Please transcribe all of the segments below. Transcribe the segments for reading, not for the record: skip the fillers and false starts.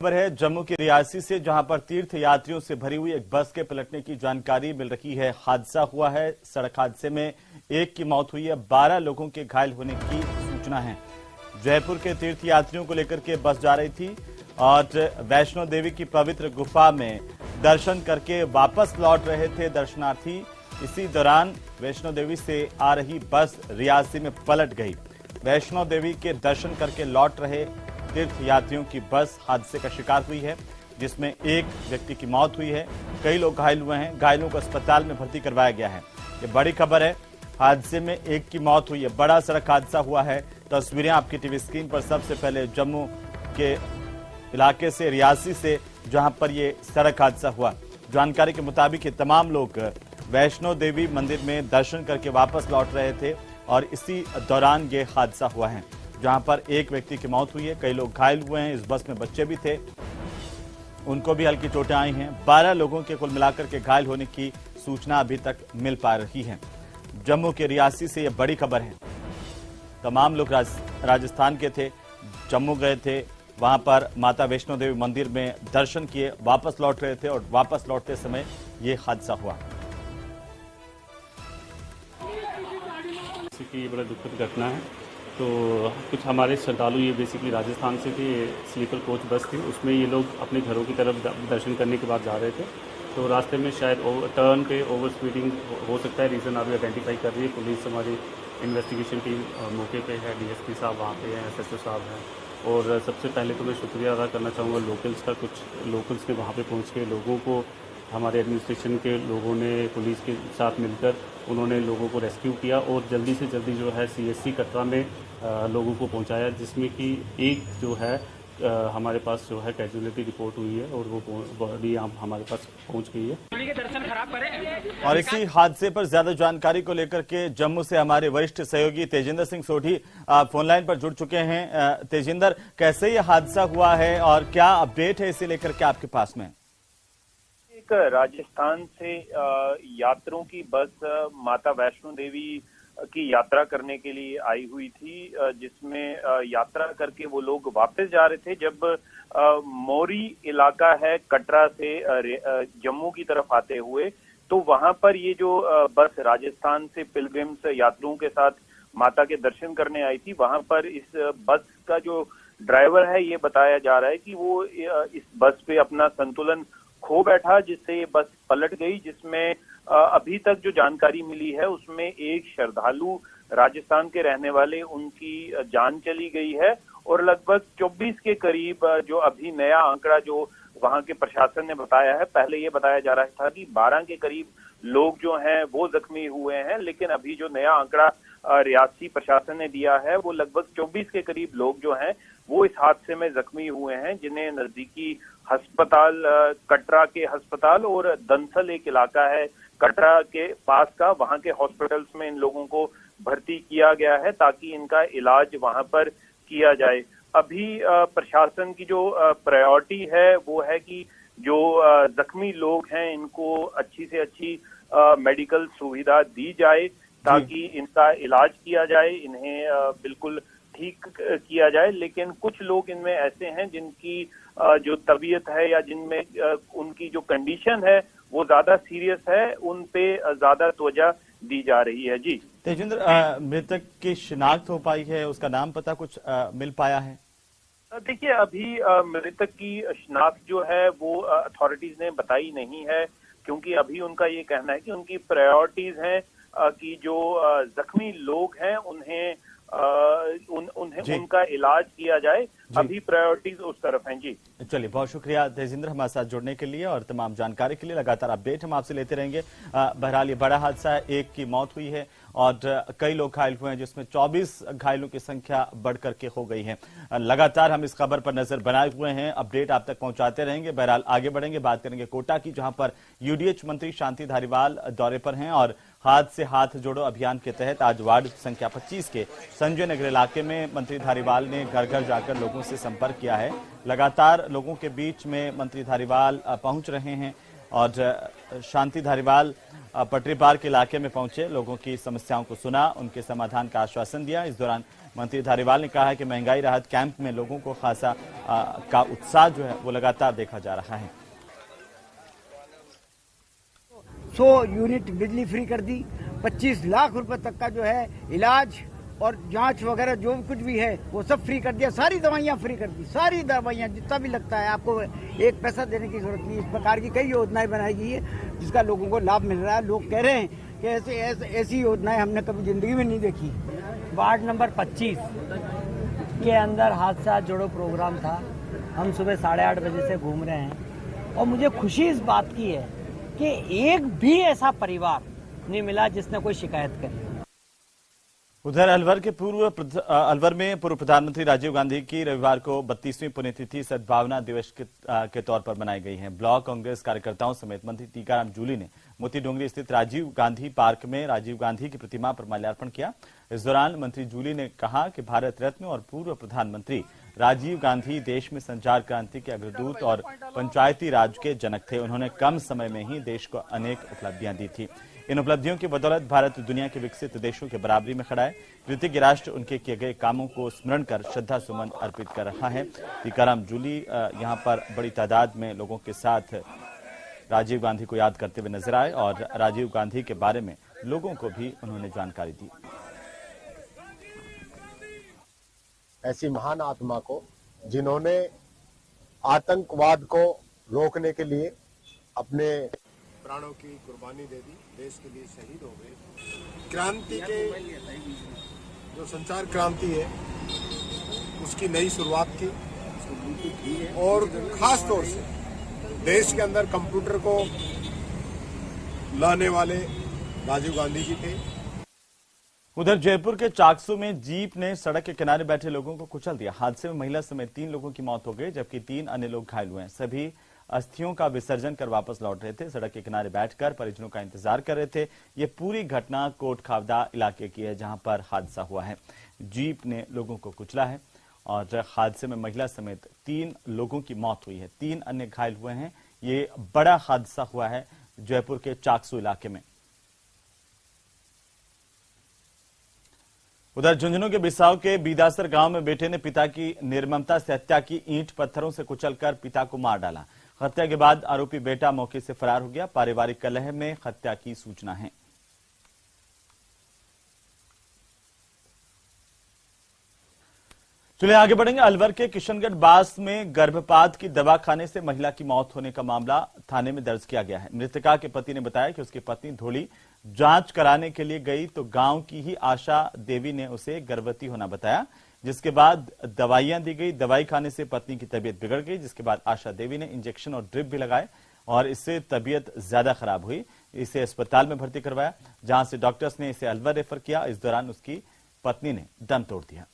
खबर है जम्मू के रियासी से, जहां पर तीर्थ यात्रियों से भरी हुई एक बस के पलटने की जानकारी मिल रही है। हादसा हुआ है। सड़क हादसे में एक की मौत हुई है, 12 लोगों के घायल होने की सूचना है। जयपुर के तीर्थ यात्रियों को लेकर के बस जा रही थी और वैष्णो देवी की पवित्र गुफा में दर्शन करके वापस लौट रहे थे दर्शनार्थी। इसी दौरान वैष्णो देवी से आ रही बस रियासी में पलट गई। वैष्णो देवी के दर्शन करके लौट रहे तीर्थ यात्रियों की बस हादसे का शिकार हुई है, जिसमें एक व्यक्ति की मौत हुई है, कई लोग घायल हुए हैं। घायलों को अस्पताल में भर्ती करवाया गया है। ये बड़ी खबर है। हादसे में एक की मौत हुई है, बड़ा सड़क हादसा हुआ है। तस्वीरें आपकी टीवी स्क्रीन पर। सबसे पहले जम्मू के इलाके से, रियासी से, जहां पर ये सड़क हादसा हुआ। जानकारी के मुताबिक ये तमाम लोग वैष्णो देवी मंदिर में दर्शन करके वापस लौट रहे थे और इसी दौरान ये हादसा हुआ है, जहां पर एक व्यक्ति की मौत हुई है, कई लोग घायल हुए हैं। इस बस में बच्चे भी थे, उनको भी हल्की चोटें आई हैं। 12 लोगों के कुल मिलाकर के घायल होने की सूचना अभी तक मिल पा रही है। जम्मू के रियासी से यह बड़ी खबर है। तमाम लोग राजस्थान के थे, जम्मू गए थे, वहां पर माता वैष्णो देवी मंदिर में दर्शन किए, वापस लौट रहे थे और वापस लौटते समय ये हादसा हुआ। ये बड़ा दुखद घटना है। तो कुछ हमारे श्रद्धालु, ये बेसिकली राजस्थान से थे, स्लीपर कोच बस थी, उसमें ये लोग अपने घरों की तरफ दर्शन करने के बाद जा रहे थे। तो रास्ते में शायद टर्न पे ओवर स्पीडिंग हो सकता है, रीज़न अभी आइडेंटिफाई कर रही है पुलिस। हमारी इन्वेस्टिगेशन टीम मौके पे है, डीएसपी साहब वहाँ पे हैं, एसएसओ साहब हैं। और सबसे पहले तो मैं शुक्रिया अदा करना चाहूँगा लोकल्स का। कुछ लोकल्स ने वहाँ पे पहुँच के लोगों को, हमारे एडमिनिस्ट्रेशन के लोगों ने पुलिस के साथ मिलकर उन्होंने लोगों को रेस्क्यू किया और जल्दी से जल्दी जो है सीएससी कटरा में लोगों को पहुंचाया, जिसमें कि एक जो है हमारे पास जो है कैजुअलिटी रिपोर्ट हुई है और वो बॉडी हमारे पास पहुंच गई है। दर्शन खराब करें। और इसी हादसे पर ज्यादा जानकारी को लेकर के जम्मू से हमारे वरिष्ठ सहयोगी तेजिंदर सिंह सोढ़ी फोन लाइन पर जुड़ चुके हैं। तेजिंदर, कैसे ये हादसा हुआ है और क्या अपडेट है इसे लेकर के आपके पास में? राजस्थान से यात्रियों की बस माता वैष्णो देवी की यात्रा करने के लिए आई हुई थी, जिसमें यात्रा करके वो लोग वापस जा रहे थे। जब मोरी इलाका है कटरा से जम्मू की तरफ आते हुए, तो वहां पर ये जो बस राजस्थान से पिलग्रिम्स यात्रियों के साथ माता के दर्शन करने आई थी, वहां पर इस बस का जो ड्राइवर है, ये बताया जा रहा है कि वो इस बस पे अपना संतुलन खो बैठा, जिससे ये बस पलट गई। जिसमें अभी तक जो जानकारी मिली है उसमें एक श्रद्धालु राजस्थान के रहने वाले, उनकी जान चली गई है और लगभग 24 के करीब जो अभी नया आंकड़ा जो वहां के प्रशासन ने बताया है, पहले ये बताया जा रहा था कि 12 के करीब लोग जो हैं वो जख्मी हुए हैं, लेकिन अभी जो नया आंकड़ा रियासी प्रशासन ने दिया है वो लगभग 24 के करीब लोग जो हैं वो इस हादसे में जख्मी हुए हैं, जिन्हें नजदीकी अस्पताल, कटरा के अस्पताल और दंसल एक इलाका है कटरा के पास का, वहां के हॉस्पिटल्स में इन लोगों को भर्ती किया गया है ताकि इनका इलाज वहां पर किया जाए। अभी प्रशासन की जो प्रायोरिटी है वो है कि जो जख्मी लोग हैं इनको अच्छी से अच्छी मेडिकल सुविधा दी जाए ताकि इनका इलाज किया जाए, इन्हें बिल्कुल ठीक किया जाए। लेकिन कुछ लोग इनमें ऐसे हैं जिनकी जो तबीयत है या जिनमें उनकी जो कंडीशन है वो ज्यादा सीरियस है, उन पे ज्यादा तवज्जो दी जा रही है। जी तेजिंदर, मृतक की शिनाख्त हो पाई है, उसका नाम पता कुछ मिल पाया है? देखिए, अभी मृतक की शिनाख्त जो है वो अथॉरिटीज ने बताई नहीं है, क्योंकि अभी उनका ये कहना है कि उनकी प्रायोरिटीज हैं कि जो जख्मी लोग हैं उन्हें उनका इलाज किया जाए। अभी प्रायोरिटीज उस तरफ हैं। जी चलिए, बहुत शुक्रिया तेजिंदर हमारे साथ जुड़ने के लिए और तमाम जानकारी के लिए। लगातार अपडेट हम आपसे लेते रहेंगे। बहरहाल ये बड़ा हादसा है, एक की मौत हुई है और कई लोग घायल हुए हैं, जिसमें 24 घायलों की संख्या बढ़कर के हो गई है। लगातार हम इस खबर पर नजर बनाए हुए हैं, अपडेट आप तक पहुंचाते रहेंगे। बहरहाल आगे बढ़ेंगे, बात करेंगे कोटा की, जहां पर यूडीएच मंत्री शांति धारीवाल दौरे पर हैं और हाथ से हाथ जोड़ो अभियान के तहत आज वार्ड संख्या 25 के संजय नगर इलाके में मंत्री धारीवाल ने घर घर जाकर लोगों से संपर्क किया है। लगातार लोगों के बीच में मंत्री धारीवाल पहुंच रहे हैं। और शांति धारीवाल पटरी पार के इलाके में पहुंचे, लोगों की समस्याओं को सुना, उनके समाधान का आश्वासन दिया। इस दौरान मंत्री धारीवाल ने कहा है कि महंगाई राहत कैंप में लोगों को खासा का उत्साह जो है वो लगातार देखा जा रहा है। 100 यूनिट बिजली फ्री कर दी, 25 लाख रुपए तक का जो है इलाज और जांच वगैरह जो कुछ भी है वो सब फ्री कर दिया। सारी दवाइयां फ्री कर दी, सारी दवाइयां जितना भी लगता है आपको एक पैसा देने की जरूरत नहीं। इस प्रकार की कई योजनाएं बनाई गई है जिसका लोगों को लाभ मिल रहा है। लोग कह रहे हैं कि ऐसी योजनाएं हमने कभी जिंदगी में नहीं देखी। वार्ड नंबर 25 के अंदर हादसा जोड़ो प्रोग्राम था। हम सुबह 8:30 बजे से घूम रहे हैं और मुझे खुशी इस बात की है कि एक भी ऐसा परिवार नहीं मिला जिसने कोई शिकायत करी। उधर अलवर में पूर्व प्रधानमंत्री राजीव गांधी की रविवार को 32वीं पुण्यतिथि सद्भावना दिवस के तौर पर मनाई गई है। ब्लॉक कांग्रेस कार्यकर्ताओं समेत मंत्री टीकाराम जूली ने मोती डोंगरी स्थित राजीव गांधी पार्क में राजीव गांधी की प्रतिमा पर माल्यार्पण किया। इस दौरान मंत्री जूली ने कहा कि भारत रत्न और पूर्व प्रधानमंत्री राजीव गांधी देश में संचार क्रांति के अग्रदूत और पंचायती राज के जनक थे। उन्होंने कम समय में ही देश को अनेक उपलब्धियां दी थी। इन उपलब्धियों की बदौलत भारत दुनिया के विकसित देशों के बराबरी में खड़ा है। कृतज्ञ राष्ट्र उनके किए गए कामों को स्मरण कर श्रद्धा सुमन अर्पित कर रहा है। टीकाराम जूली यहां पर बड़ी तादाद में लोगों के साथ राजीव गांधी को याद करते हुए नजर आए और राजीव गांधी के बारे में लोगों को भी उन्होंने जानकारी दी। ऐसी महान आत्मा को जिन्होंने आतंकवाद को रोकने के लिए अपने प्राणों की कुर्बानी दे दी, देश के लिए शहीद हो गए। क्रांति के जो संचार क्रांति है उसकी नई शुरुआत की और खास तौर से देश के अंदर कंप्यूटर को लाने वाले राजीव गांधी जी थे। उधर जयपुर के चाकसू में जीप ने सड़क के किनारे बैठे लोगों को कुचल दिया। हादसे में महिला समेत 3 लोगों की मौत हो गई, जबकि 3 अन्य लोग घायल हुए हैं। सभी अस्थियों का विसर्जन कर वापस लौट रहे थे। सड़क के किनारे बैठकर परिजनों का इंतजार कर रहे थे। ये पूरी घटना कोटखावदा इलाके की है, जहां पर हादसा हुआ है। जीप ने लोगों को कुचला है और हादसे में महिला समेत 3 लोगों की मौत हुई है, 3 अन्य घायल हुए हैं। ये बड़ा हादसा हुआ है जयपुर के चाकसू इलाके में। उधर झुंझुनू के बिसाऊ के बीदासर गांव में बेटे ने पिता की निर्ममता से हत्या की। ईंट पत्थरों से कुचलकर पिता को मार डाला। हत्या के बाद आरोपी बेटा मौके से फरार हो गया। पारिवारिक कलह में हत्या की सूचना है। चलिए आगे बढ़ेंगे। अलवर के किशनगढ़ बास में गर्भपात की दवा खाने से महिला की मौत होने का मामला थाने में दर्ज किया गया है। मृतका के पति ने बताया कि उसकी पत्नी धोली जांच कराने के लिए गई तो गांव की ही आशा देवी ने उसे गर्भवती होना बताया, जिसके बाद दवाइयां दी गई। दवाई खाने से पत्नी की तबीयत बिगड़ गई, जिसके बाद आशा देवी ने इंजेक्शन और ड्रिप भी लगाए और इससे तबीयत ज्यादा खराब हुई। इसे अस्पताल में भर्ती करवाया, जहां से डॉक्टर्स ने इसे अलवर रेफर किया। इस दौरान उसकी पत्नी ने दम तोड़ दिया।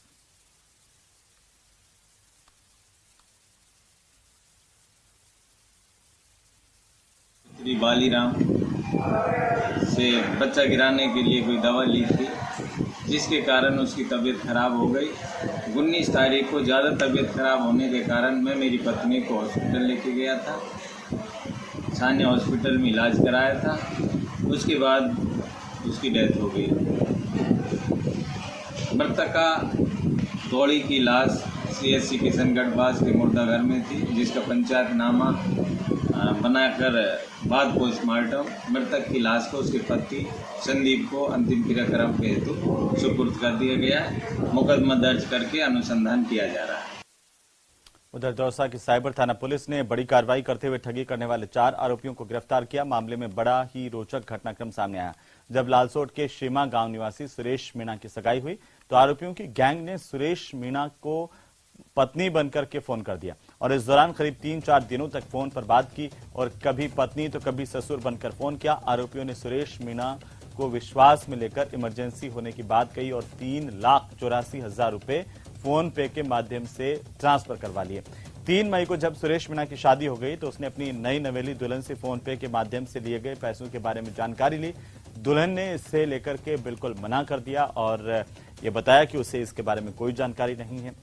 श्री बालीराम से बच्चा गिराने के लिए कोई दवा ली थी, जिसके कारण उसकी तबीयत खराब हो गई। 19 तारीख को ज़्यादा तबीयत खराब होने के कारण मैं मेरी पत्नी को हॉस्पिटल लेके गया था। सान्या हॉस्पिटल में इलाज कराया था। उसके बाद उसकी डेथ हो गई। मृतका धोली की लाश CSC किशनगढ़ बास के मुर्दाघर में थी, जिसका पंचायतनामा बनाकर बाद पोस्टमार्टम मृतक की लाश को उसके पति संदीप को अंतिम क्रियाक्रम के हेतु सुपुर्द कर दिया गया। मुकदमा दर्ज करके अनुसंधान किया जा रहा है। उधर दौसा की साइबर थाना पुलिस ने बड़ी कार्रवाई करते हुए ठगी करने वाले 4 आरोपियों को गिरफ्तार किया। मामले में बड़ा ही रोचक घटनाक्रम सामने आया। जब लालसोट के शेमा गांव निवासी सुरेश मीणा की सगाई हुई तो आरोपियों की गैंग ने सुरेश मीणा को पत्नी बनकर के फोन कर दिया और इस दौरान करीब 3-4 दिनों तक फोन पर बात की और कभी पत्नी तो कभी ससुर बनकर फोन किया। आरोपियों ने सुरेश मीणा को विश्वास में लेकर इमरजेंसी होने की बात कही और 3,84,000 रुपए फोन पे के माध्यम से ट्रांसफर करवा लिए। 3 मई को जब सुरेश मीणा की शादी हो गई तो उसने अपनी नई नवेली दुल्हन से फोन पे के माध्यम से लिए गए पैसों के बारे में जानकारी ली। दुल्हन ने इससे लेकर के बिल्कुल मना कर दिया और ये बताया कि उसे इसके बारे में कोई जानकारी नहीं है।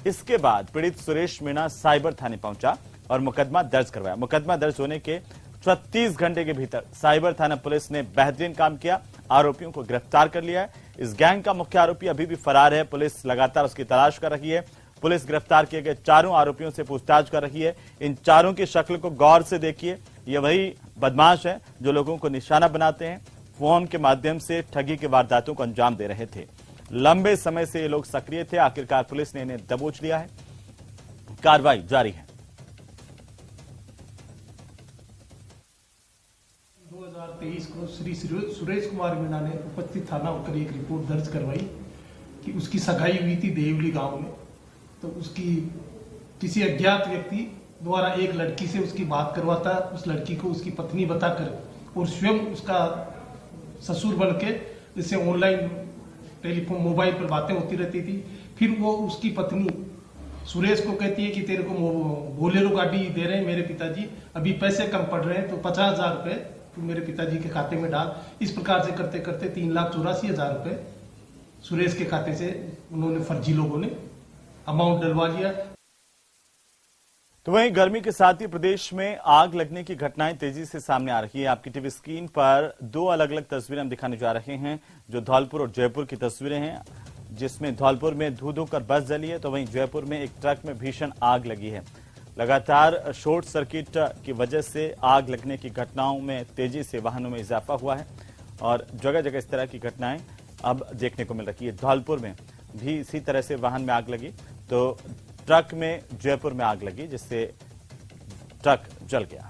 इसके बाद पीड़ित सुरेश मीणा साइबर थाने पहुंचा और मुकदमा दर्ज करवाया। मुकदमा दर्ज होने के 36 घंटे के भीतर साइबर थाना पुलिस ने बेहतरीन काम किया, आरोपियों को गिरफ्तार कर लिया है। इस गैंग का मुख्य आरोपी अभी भी फरार है, पुलिस लगातार उसकी तलाश कर रही है। पुलिस गिरफ्तार किए गए चारों आरोपियों से पूछताछ कर रही है। इन चारों की शक्ल को गौर से देखिए, ये वही बदमाश है जो लोगों को निशाना बनाते हैं, फोन के माध्यम से ठगी के वारदातों को अंजाम दे रहे थे। लंबे समय से ये लोग सक्रिय थे, आखिरकार पुलिस ने इन्हें दबोच लिया है। कार्रवाई जारी है। 2023 को श्री सुरेश कुमार मीणा ने उपस्थित थाना होकर एक रिपोर्ट दर्ज करवाई कि उसकी सगाई हुई थी देवली गांव में। तो उसकी किसी अज्ञात व्यक्ति द्वारा एक लड़की से उसकी बात करवाता, उस लड़की को उसकी पत्नी बताकर और स्वयं उसका ससुर बन के इससे ऑनलाइन टेलीफोन मोबाइल पर बातें होती रहती थी। फिर वो उसकी पत्नी सुरेश को कहती है कि तेरे को बोलेरो गाड़ी दे रहे हैं मेरे पिताजी, अभी पैसे कम पड़ रहे हैं तो 50,000 रुपए तू मेरे पिताजी के खाते में डाल। इस प्रकार से करते करते 3,84,000 रुपए सुरेश के खाते से उन्होंने फर्जी लोगों ने अमाउंट डलवा लिया। तो वहीं गर्मी के साथ ही प्रदेश में आग लगने की घटनाएं तेजी से सामने आ रही है। आपकी टीवी स्क्रीन पर दो अलग अलग तस्वीरें हम दिखाने जा रहे हैं, जो धौलपुर और जयपुर की तस्वीरें हैं, जिसमें धौलपुर में धू धू कर बस जली है, तो वहीं जयपुर में एक ट्रक में भीषण आग लगी है। लगातार शॉर्ट सर्किट की वजह से आग लगने की घटनाओं में तेजी से वाहनों में इजाफा हुआ है और जगह जगह इस तरह की घटनाएं अब देखने को मिल रही है। धौलपुर में भी इसी तरह से वाहन में आग लगी, तो ट्रक में जयपुर में आग लगी, जिससे ट्रक जल गया।